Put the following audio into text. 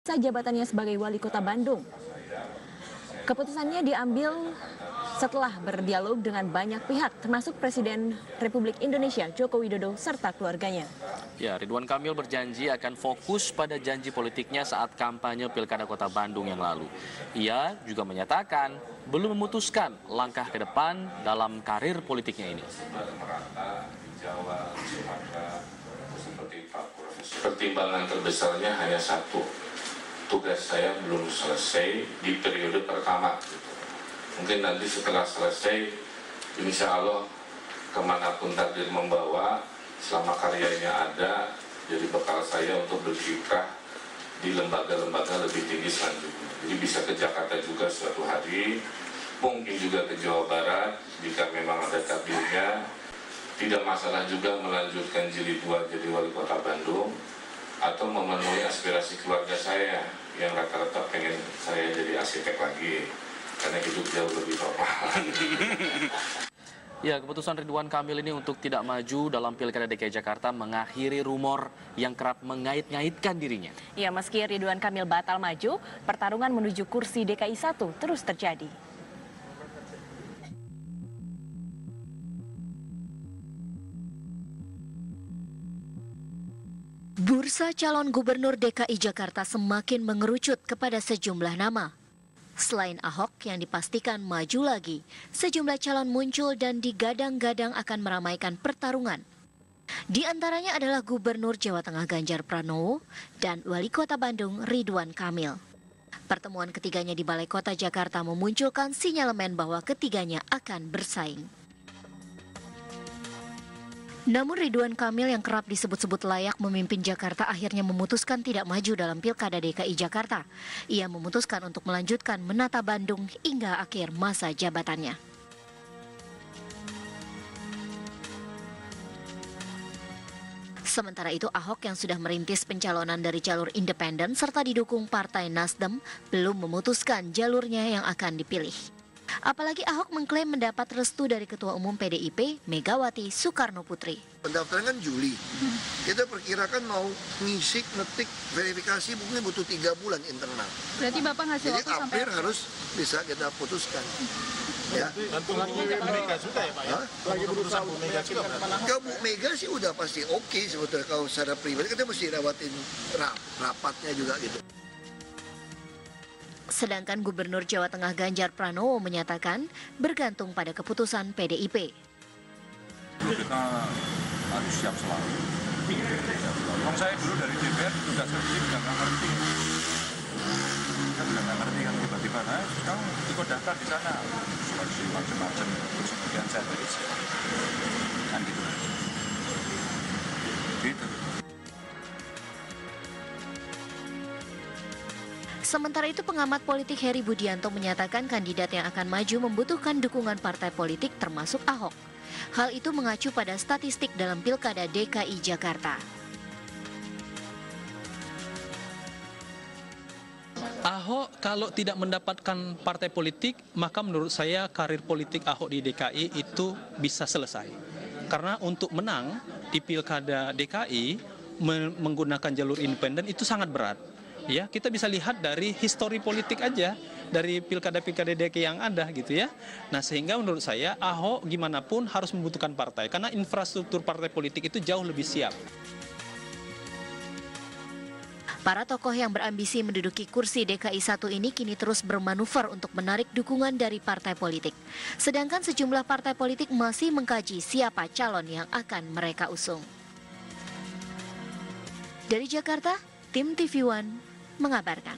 masa jabatannya sebagai wali kota Bandung. Keputusannya diambil setelah berdialog dengan banyak pihak, termasuk Presiden Republik Indonesia Joko Widodo serta keluarganya. Ya, Ridwan Kamil berjanji akan fokus pada janji politiknya saat kampanye Pilkada Kota Bandung yang lalu. Ia juga menyatakan belum memutuskan langkah ke depan dalam karir politiknya ini. Pertimbangan terbesarnya hanya satu, tugas saya belum selesai di periode pertama. Mungkin nanti setelah selesai, insya Allah kemanapun takdir membawa, selama karyanya ada, jadi bekal saya untuk berkiprah di lembaga-lembaga lebih tinggi selanjutnya. Jadi bisa ke Jakarta juga suatu hari, mungkin juga ke Jawa Barat, jika memang ada takdirnya. Tidak masalah juga melanjutkan jilid 2 jadi wali kota Bandung, atau memenuhi aspirasi keluarga saya yang rata-rata pengen saya jadi arsitek lagi, karena hidup jauh lebih normal. Ya, keputusan Ridwan Kamil ini untuk tidak maju dalam Pilkada DKI Jakarta mengakhiri rumor yang kerap mengait-ngaitkan dirinya. Ya, meski Ridwan Kamil batal maju, pertarungan menuju kursi DKI 1 terus terjadi. Bursa calon gubernur DKI Jakarta semakin mengerucut kepada sejumlah nama. Selain Ahok yang dipastikan maju lagi, sejumlah calon muncul dan digadang-gadang akan meramaikan pertarungan. Di antaranya adalah Gubernur Jawa Tengah Ganjar Pranowo dan Wali Kota Bandung Ridwan Kamil. Pertemuan ketiganya di Balai Kota Jakarta memunculkan sinyalemen bahwa ketiganya akan bersaing. Namun Ridwan Kamil yang kerap disebut-sebut layak memimpin Jakarta akhirnya memutuskan tidak maju dalam Pilkada DKI Jakarta. Ia memutuskan untuk melanjutkan menata Bandung hingga akhir masa jabatannya. Sementara itu Ahok yang sudah merintis pencalonan dari jalur independen serta didukung Partai Nasdem belum memutuskan jalurnya yang akan dipilih. Apalagi Ahok mengklaim mendapat restu dari Ketua Umum PDIP, Megawati Soekarno Putri. Pendaftaran kan Juli. Kita perkirakan mau ngisi, ngetik, verifikasi mungkin butuh 3 bulan internal. Berarti Bapak ngasih Jadi waktu sampai April harus bisa kita putuskan. Ya. Lagi Mega juga ya Pak ya? Lagi berusaha Bu Mega juga. Kalau Bu Mega sih udah pasti oke sebetulnya kalau secara pribadi kita mesti rawatin rapatnya juga gitu. Sedangkan Gubernur Jawa Tengah Ganjar Pranowo menyatakan bergantung pada keputusan PDIP. Kita harus siap selalu. Kalau saya dulu dari DPR sudah seperti juga nggak ngerti. Saya juga nggak ngerti kan tiba-tiba, nah kamu ikut daftar di sana. Seperti macam-macam, terus kemudian saya terisi. Kan gitu. Gitu. Sementara itu pengamat politik Heri Budianto menyatakan kandidat yang akan maju membutuhkan dukungan partai politik termasuk Ahok. Hal itu mengacu pada statistik dalam Pilkada DKI Jakarta. Ahok kalau tidak mendapatkan partai politik, maka menurut saya karir politik Ahok di DKI itu bisa selesai. Karena untuk menang di Pilkada DKI menggunakan jalur independen itu sangat berat. Ya, kita bisa lihat dari histori politik aja, dari pilkada-pilkada DKI yang ada gitu ya. Nah, sehingga menurut saya Ahok gimana pun harus membutuhkan partai, karena infrastruktur partai politik itu jauh lebih siap. Para tokoh yang berambisi menduduki kursi DKI 1 ini kini terus bermanuver untuk menarik dukungan dari partai politik. Sedangkan sejumlah partai politik masih mengkaji siapa calon yang akan mereka usung. Dari Jakarta, tim TV One mengabarkan.